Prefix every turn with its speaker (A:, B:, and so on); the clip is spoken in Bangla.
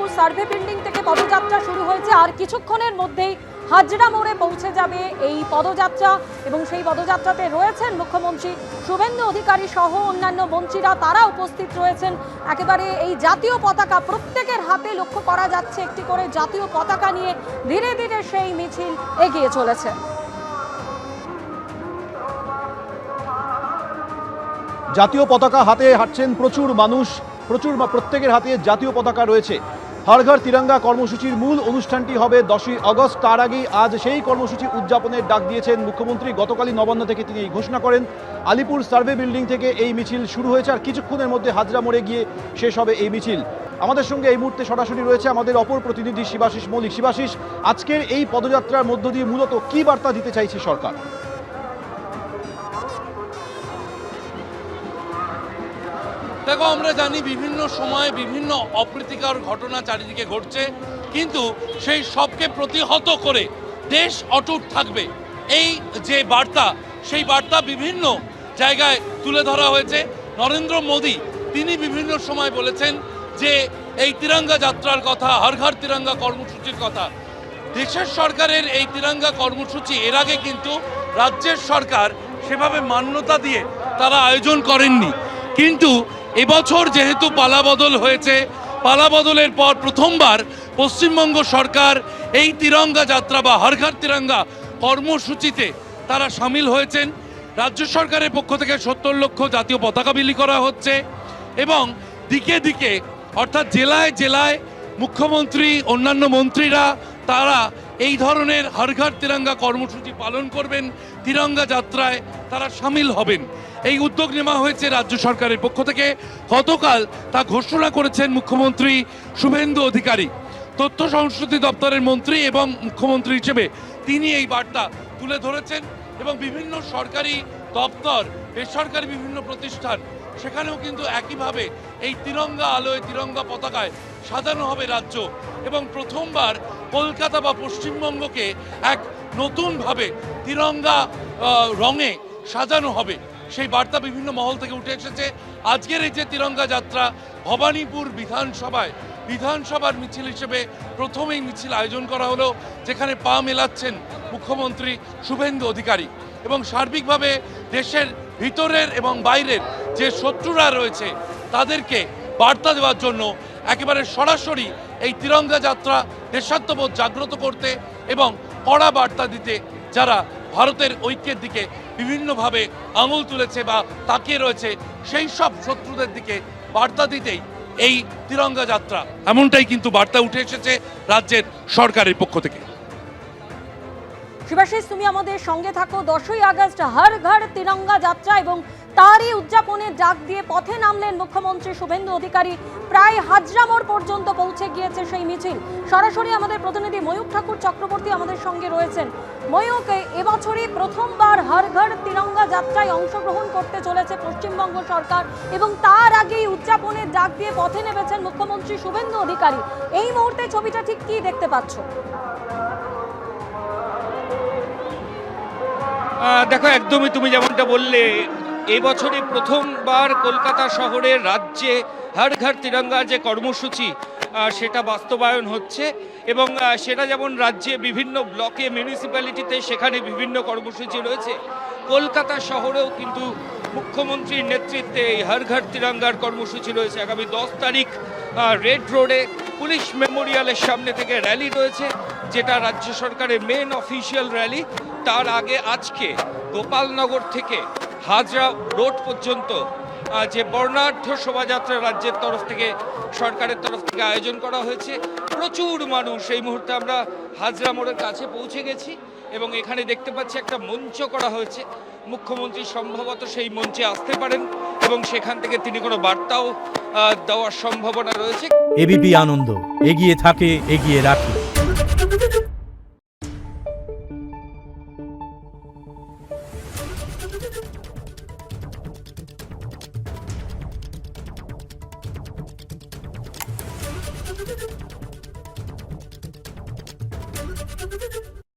A: আলিপুর সার্ভে বিল্ডিং থেকে পদযাত্রা শুরু হয়েছে। আর কিছুক্ষণের মধ্যেই হাজরা মোড়ে পৌঁছে যাবে এই পদযাত্রা এবং সেই পদযাত্রাতে রয়েছেন মুখ্যমন্ত্রী শুভেন্দু অধিকারী সহ অন্যান্য মন্ত্রীরা, তারা উপস্থিত রয়েছেন। একেবারে এই জাতীয় পতাকা প্রত্যেকের হাতে লক্ষ্য করা যাচ্ছে, একটি করে জাতীয় পতাকা নিয়ে ধীরে ধীরে সেই মিছিল এগিয়ে চলেছে।
B: জাতীয় পতাকা হাতে হাঁটছেন প্রচুর মানুষ, প্রত্যেকের হাতে জাতীয় পতাকা রয়েছে। হর ঘর তিরঙ্গা কর্মসূচির মূল অনুষ্ঠানটি হবে 10ই আগস্ট। তার আগেই আজ সেই কর্মসূচি উদযাপনের ডাক দিয়েছেন মুখ্যমন্ত্রী। গতকালই নবান্ন থেকে তিনি এই ঘোষণা করেন। আলিপুর সার্ভে বিল্ডিং থেকে এই মিছিল শুরু হয়েছে, আর কিছুক্ষণের মধ্যে হাজরা মোড়ে গিয়ে শেষ হবে এই মিছিল। আমাদের সঙ্গে এই মুহূর্তে সরাসরি রয়েছে আমাদের অপর প্রতিনিধি শিবাশিস মৌলিক। শিবাশিস, আজকের এই পদযাত্রার মধ্য দিয়ে মূলত কি বার্তা দিতে চাইছে সরকার?
C: দেখো, আমরা জানি বিভিন্ন সময়ে বিভিন্ন অপ্রীতিকর ঘটনা চারিদিকে ঘটছে, কিন্তু সেই সবকে প্রতিহত করে দেশ অটুট থাকবে, এই যে বার্তা, সেই বার্তা বিভিন্ন জায়গায় তুলে ধরা হয়েছে। নরেন্দ্র মোদী তিনি বিভিন্ন সময় বলেছেন যে এই তিরঙ্গা যাত্রার কথা, হর ঘর তিরঙ্গা কর্মসূচির কথা। দেশের সরকারের এই তিরঙ্গা কর্মসূচি এর আগে কিন্তু রাজ্যের সরকার সেভাবে মান্যতা দিয়ে তারা আয়োজন করেননি, কিন্তু এবছর যেহেতু পালাবদল হয়েছে, পালাবদলের পর প্রথমবার পশ্চিমবঙ্গ সরকার এই তিরঙ্গা যাত্রা বা হর ঘর তিরঙ্গা কর্মসূচিতে তারা সামিল হয়েছেন। রাজ্য সরকারের পক্ষ থেকে 70 লক্ষ জাতীয় পতাকা বিলি করা হচ্ছে এবং দিকে দিকে অর্থাৎ জেলায় জেলায় মুখ্যমন্ত্রী, অন্যান্য মন্ত্রীরা তারা এই ধরনের হর ঘর তিরঙ্গা কর্মসূচি পালন করবেন, তিরঙ্গা যাত্রায় তারা সামিল হবেন। এই উদ্যোগ নেওয়া হয়েছে রাজ্য সরকারের পক্ষ থেকে। গতকাল তা ঘোষণা করেছেন মুখ্যমন্ত্রী শুভেন্দু অধিকারী, তথ্য সংস্কৃতি দপ্তরের মন্ত্রী এবং মুখ্যমন্ত্রী হিসেবে তিনি এই বার্তা তুলে ধরেছেন। এবং বিভিন্ন সরকারি দপ্তর, বেসরকারি বিভিন্ন প্রতিষ্ঠান, সেখানেও কিন্তু একইভাবে এই তিরঙ্গা আলোয়, তিরঙ্গা পতাকায় সাজানো হবে রাজ্য। এবং প্রথমবার কলকাতা বা পশ্চিমবঙ্গকে এক নতুনভাবে তিরঙ্গা রঙে সাজানো হবে, সেই বার্তা বিভিন্ন মহল থেকে উঠে এসেছে। আজকের এই যে তিরঙ্গা যাত্রা ভবানীপুর বিধানসভার মিছিল হিসেবে প্রথমেই মিছিল আয়োজন করা হলো, যেখানে পা মেলাচ্ছেন মুখ্যমন্ত্রী শুভেন্দু অধিকারী। এবং সার্বিকভাবে দেশের ভিতরের এবং বাইরের যে শত্রুরা রয়েছে তাদেরকে বার্তা দেওয়ার জন্য একেবারে সরাসরি এই তিরঙ্গা যাত্রা দেশাত্মবোধ জাগ্রত করতে এবং কড়া বার্তা দিতে যারা ভারতের ঐক্যের দিকে বিভিন্নভাবে আঙুল তুলেছে বা তাকিয়ে রয়েছে, সেই সব শত্রুদের দিকে বার্তা দিতেই এই তিরঙ্গা যাত্রা, এমনটাই কিন্তু বার্তা উঠে এসেছে রাজ্যের সরকারের পক্ষ থেকে।
A: শিবাশিস, তুমি আমাদের সঙ্গে থাকো। 10ই আগস্ট হর ঘর তিরঙ্গা যাত্রা এবং তারই উদযাপনের ডাক দিয়ে পথে নামলেন মুখ্যমন্ত্রী শুভেন্দু অধিকারী। প্রায় হাজরা মোড় পর্যন্ত পৌঁছে গিয়েছে সেই মিছিল। সরাসরি আমাদের প্রতিনিধি ময়ূক ঠাকুর চক্রবর্তী আমাদের সঙ্গে রয়েছেন। ময়ূক, এবছরই প্রথমবার হর ঘর তিরঙ্গা যাত্রায় অংশগ্রহণ করতে চলেছে পশ্চিমবঙ্গ সরকার এবং তার আগেই উদযাপনের ডাক দিয়ে পথে নেমেছেন মুখ্যমন্ত্রী শুভেন্দু অধিকারী। এই মুহূর্তে ছবিটা ঠিক কি দেখতে পাচ্ছ?
D: দেখো, একদমই তুমি যেমনটা বললে, এবছরই প্রথমবার কলকাতা শহরের রাজ্যে হর ঘর তিরঙ্গা যে কর্মসূচি সেটা বাস্তবায়ন হচ্ছে এবং সেটা যেমন রাজ্যে বিভিন্ন ব্লকে, মিউনিসিপ্যালিটিতে সেখানে বিভিন্ন কর্মসূচি রয়েছে, কলকাতা শহরেও কিন্তু মুখ্যমন্ত্রীর নেতৃত্বে এই হর ঘর তিরঙ্গার কর্মসূচি রয়েছে। আগামী 10 তারিখ রেড রোডে পুলিশ মেমোরিয়ালের সামনে থেকে র্যালি রয়েছে, যেটা রাজ্য সরকারের মেন অফিসিয়াল র্যালি। তার আগে আজকে গোপালনগর থেকে হাজরা রোড পর্যন্ত যে বর্ণাঢ্য শোভাযাত্রা রাজ্যের তরফ থেকে, সরকারের তরফ থেকে আয়োজন করা হয়েছে। প্রচুর মানুষ। এই মুহূর্তে আমরা হাজরা মোড়ের কাছে পৌঁছে গেছি এবং এখানে দেখতে পাচ্ছি একটা মঞ্চ করা হয়েছে। মুখ্যমন্ত্রী সম্ভবত সেই মঞ্চে আসতে পারেন এবং সেখান থেকে তিনি কোনো বার্তাও দেওয়ার সম্ভাবনা রয়েছে।
E: এবিপি আনন্দ, এগিয়ে থাকে, এগিয়ে রাখে।
F: Thank you.